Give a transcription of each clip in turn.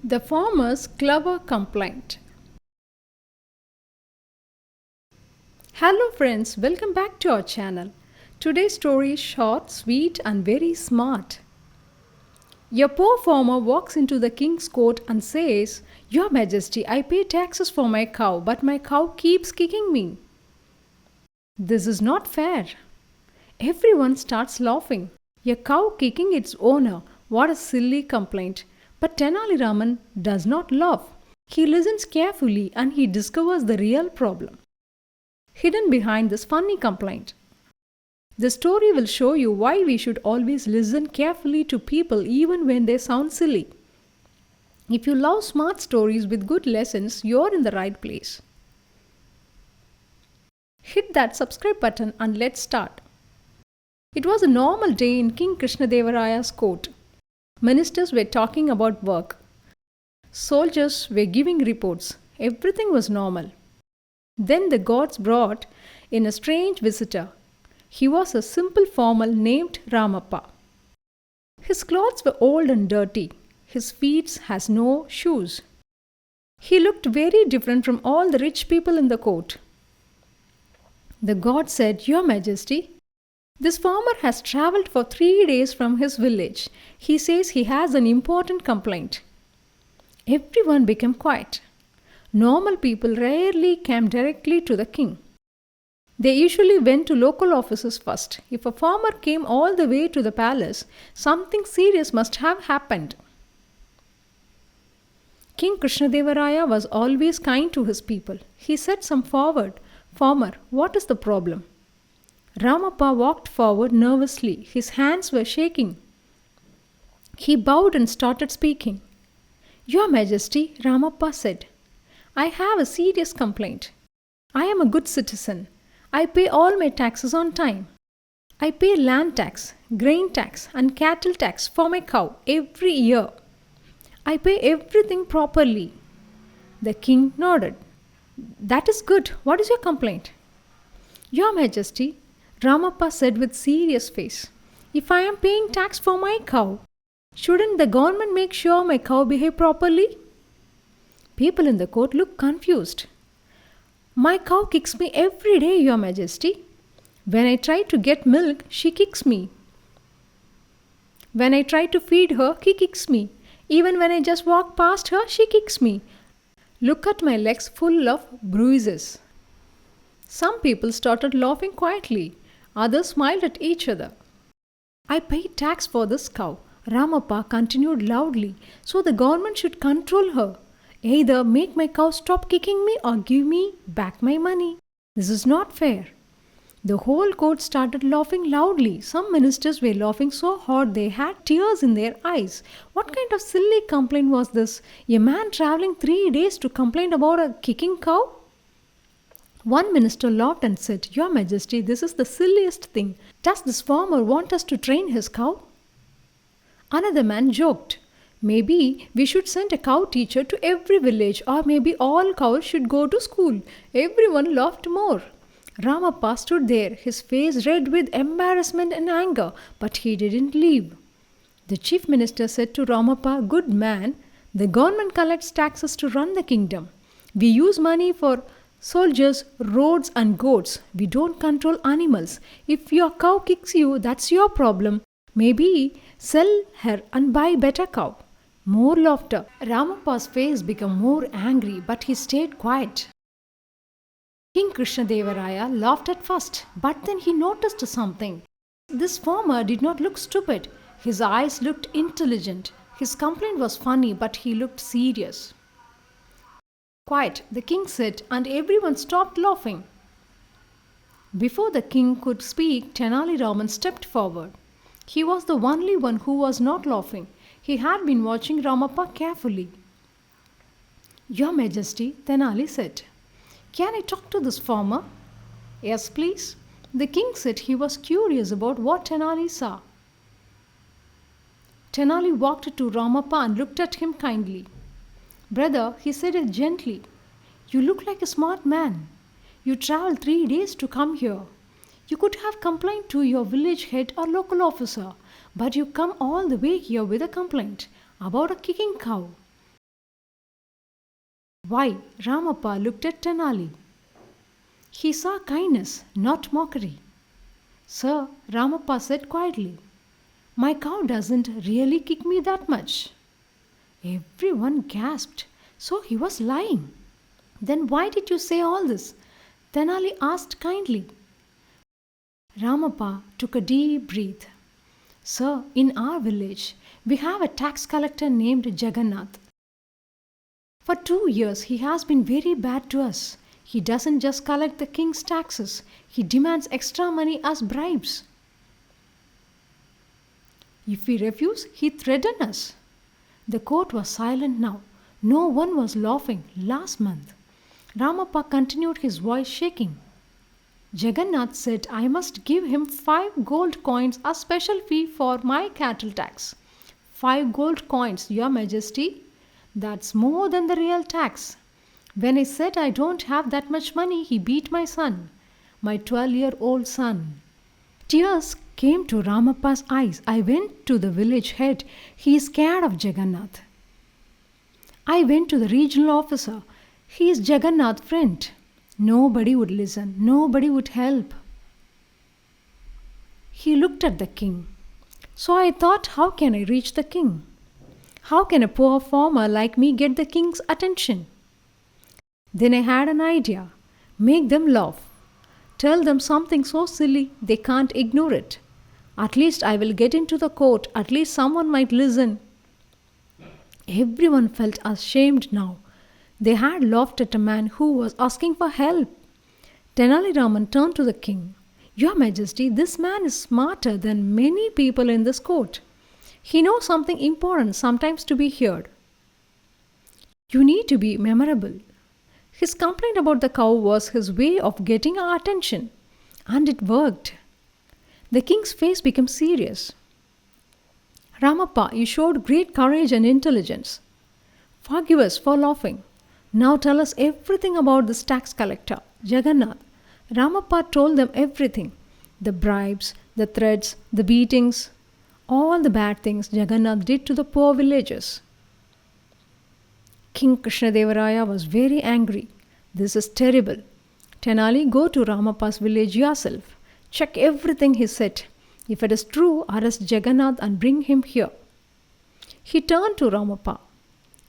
The farmer's clever complaint. Hello friends, welcome back to our channel. Today's story is short, sweet and very smart. A poor farmer walks into the king's court and says, "Your Majesty, I pay taxes for my cow, but my cow keeps kicking me. This is not fair." Everyone starts laughing. A cow kicking its owner, what a silly complaint. But Tenali Raman does not laugh. He listens carefully and he discovers the real problem hidden behind this funny complaint. The story will show you why we should always listen carefully to people even when they sound silly. If you love smart stories with good lessons, you're in the right place. Hit that subscribe button and let's start. It was a normal day in King Krishnadevaraya's court. Ministers were talking about work. Soldiers were giving reports. Everything was normal. Then the gods brought in a strange visitor. He was a simple farmer named Ramappa. His clothes were old and dirty. His feet had no shoes. He looked very different from all the rich people in the court. The god said, "Your Majesty, this farmer has travelled for 3 days from his village. He says he has an important complaint." Everyone became quiet. Normal people rarely came directly to the king. They usually went to local offices first. If a farmer came all the way to the palace, something serious must have happened. King Krishnadevaraya was always kind to his people. He said some forward, "Farmer, what is the problem?" Ramappa walked forward nervously. His hands were shaking. He bowed and started speaking. "Your Majesty," Ramappa said, "I have a serious complaint. I am a good citizen. I pay all my taxes on time. I pay land tax, grain tax, and cattle tax for my cow every year. I pay everything properly." The king nodded. "That is good. What is your complaint?" "Your Majesty," Ramappa said with serious face, "if I am paying tax for my cow, shouldn't the government make sure my cow behave properly?" People in the court looked confused. "My cow kicks me every day, Your Majesty. When I try to get milk, she kicks me. When I try to feed her, she kicks me. Even when I just walk past her, she kicks me. Look at my legs full of bruises." Some people started laughing quietly. Others smiled at each other. "I pay tax for this cow," Ramappa continued loudly, "so the government should control her. Either make my cow stop kicking me or give me back my money. This is not fair." The whole court started laughing loudly. Some ministers were laughing so hard they had tears in their eyes. What kind of silly complaint was this? A man traveling 3 days to complain about a kicking cow? One minister laughed and said, "Your Majesty, this is the silliest thing. Does this farmer want us to train his cow?" Another man joked, "Maybe we should send a cow teacher to every village, or maybe all cows should go to school." Everyone laughed more. Ramappa stood there, his face red with embarrassment and anger, but he didn't leave. The chief minister said to Ramappa, "Good man, the government collects taxes to run the kingdom. We use money for soldiers, roads and goats. We don't control animals. If your cow kicks you, that's your problem. Maybe sell her and buy better cow." More laughter. Ramappa's face became more angry, but he stayed quiet. King Krishnadevaraya laughed at first, but then he noticed something. This farmer did not look stupid. His eyes looked intelligent. His complaint was funny, but he looked serious. "Quiet," the king said, and everyone stopped laughing. Before the king could speak, Tenali Raman stepped forward. He was the only one who was not laughing. He had been watching Ramappa carefully. "Your Majesty," Tenali said, "can I talk to this farmer?" "Yes, please." The king said he was curious about what Tenali saw. Tenali walked to Ramappa and looked at him kindly. "Brother," he said gently, "you look like a smart man. You traveled 3 days to come here. You could have complained to your village head or local officer, but you come all the way here with a complaint about a kicking cow. Why? Ramappa looked at Tenali. He saw kindness, not mockery. Sir, Ramappa said quietly, my cow doesn't really kick me that much. Everyone gasped. So he was lying. Then why did you say all this? Tenali asked kindly. Ramappa took a deep breath. Sir, in our village, we have a tax collector named Jagannath. For 2 years, he has been very bad to us. He doesn't just collect the king's taxes, he demands extra money as bribes. If we refuse, he threatens us. The court was silent now. No one was laughing last month. Ramappa continued, his voice shaking. Jagannath said I must give him 5 gold coins as special fee for my cattle tax. 5 gold coins, Your Majesty. That's more than the real tax. When I said I don't have that much money, he beat my son, my 12-year-old son. Tears came to Ramappa's eyes. I went to the village head. He is scared of Jagannath. I went to the regional officer. He is Jagannath's friend. Nobody would listen. Nobody would help. He looked at the king. So I thought, how can I reach the king? How can a poor farmer like me get the king's attention? Then I had an idea. Make them laugh. Tell them something so silly they can't ignore it. At least I will get into the court. At least someone might listen. Everyone felt ashamed now. They had laughed at a man who was asking for help. Tenali Raman turned to the king. Your Majesty, this man is smarter than many people in this court. He knows something important sometimes to be heard. You need to be memorable. His complaint about the cow was his way of getting our attention. And it worked. The king's face became serious. Ramappa, you showed great courage and intelligence. Forgive us for laughing. Now tell us everything about this tax collector, Jagannath. Ramappa told them everything. The bribes, the threats, the beatings, all the bad things Jagannath did to the poor villagers. King Krishnadevaraya was very angry. This is terrible. Tenali, go to Ramappa's village yourself. Check everything he said. If it is true, arrest Jagannath and bring him here. He turned to Ramappa.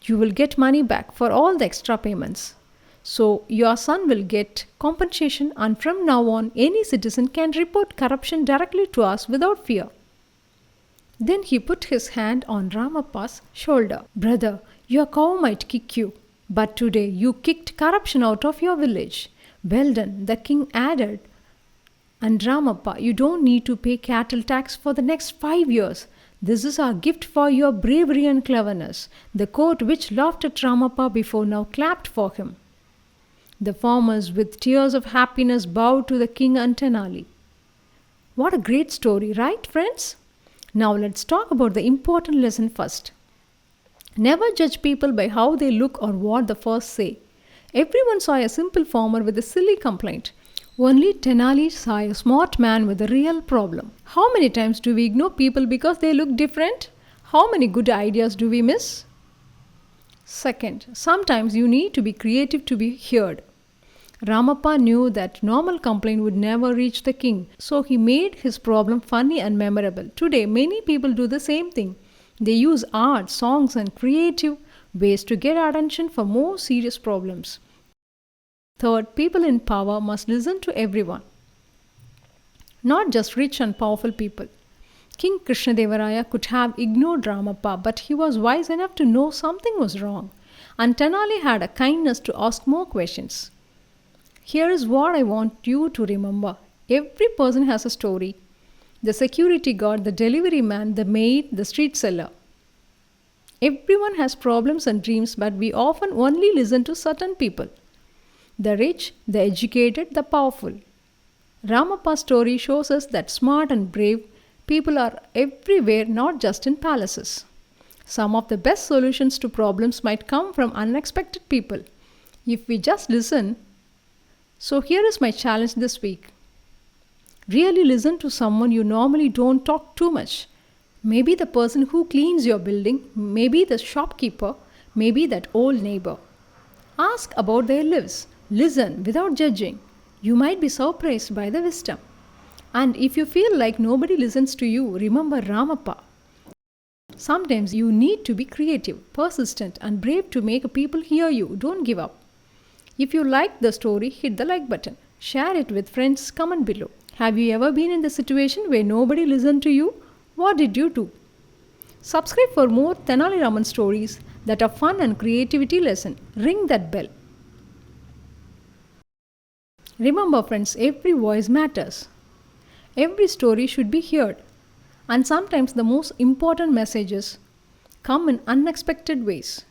You will get money back for all the extra payments. So your son will get compensation, and from now on any citizen can report corruption directly to us without fear. Then he put his hand on Ramappa's shoulder. Brother, your cow might kick you, but today you kicked corruption out of your village. Well done, the king added. And Ramappa, you don't need to pay cattle tax for the next 5 years. This is our gift for your bravery and cleverness. The court which laughed at Ramappa before now clapped for him. The farmers with tears of happiness bowed to the king and Tenali. What a great story, right friends? Now let's talk about the important lesson first. Never judge people by how they look or what they first say. Everyone saw a simple farmer with a silly complaint. Only Tenali saw a smart man with a real problem. How many times do we ignore people because they look different? How many good ideas do we miss? Second, sometimes you need to be creative to be heard. Ramappa knew that normal complaint would never reach the king, so he made his problem funny and memorable. Today, many people do the same thing. They use art, songs, and creative ways to get attention for more serious problems. Third, people in power must listen to everyone, not just rich and powerful people. King Krishnadevaraya could have ignored Ramappa, but he was wise enough to know something was wrong, and Tenali had a kindness to ask more questions. Here is what I want you to remember. Every person has a story. The security guard, the delivery man, the maid, the street seller. Everyone has problems and dreams, but we often only listen to certain people. The rich, the educated, the powerful. Ramappa's story shows us that smart and brave people are everywhere, not just in palaces. Some of the best solutions to problems might come from unexpected people, if we just listen. So here is my challenge this week. Really listen to someone you normally don't talk too much. Maybe the person who cleans your building, maybe the shopkeeper, maybe that old neighbor. Ask about their lives. Listen without judging. You might be surprised by the wisdom. And if you feel like nobody listens to you, remember Ramappa. Sometimes you need to be creative, persistent, and brave to make people hear you. Don't give up. If you liked the story, hit the like button. Share it with friends, comment below. Have you ever been in the situation where nobody listened to you? What did you do? Subscribe for more Tenali Raman stories that are fun and creativity lesson. Ring that bell. Remember friends, every voice matters. Every story should be heard. And sometimes the most important messages come in unexpected ways.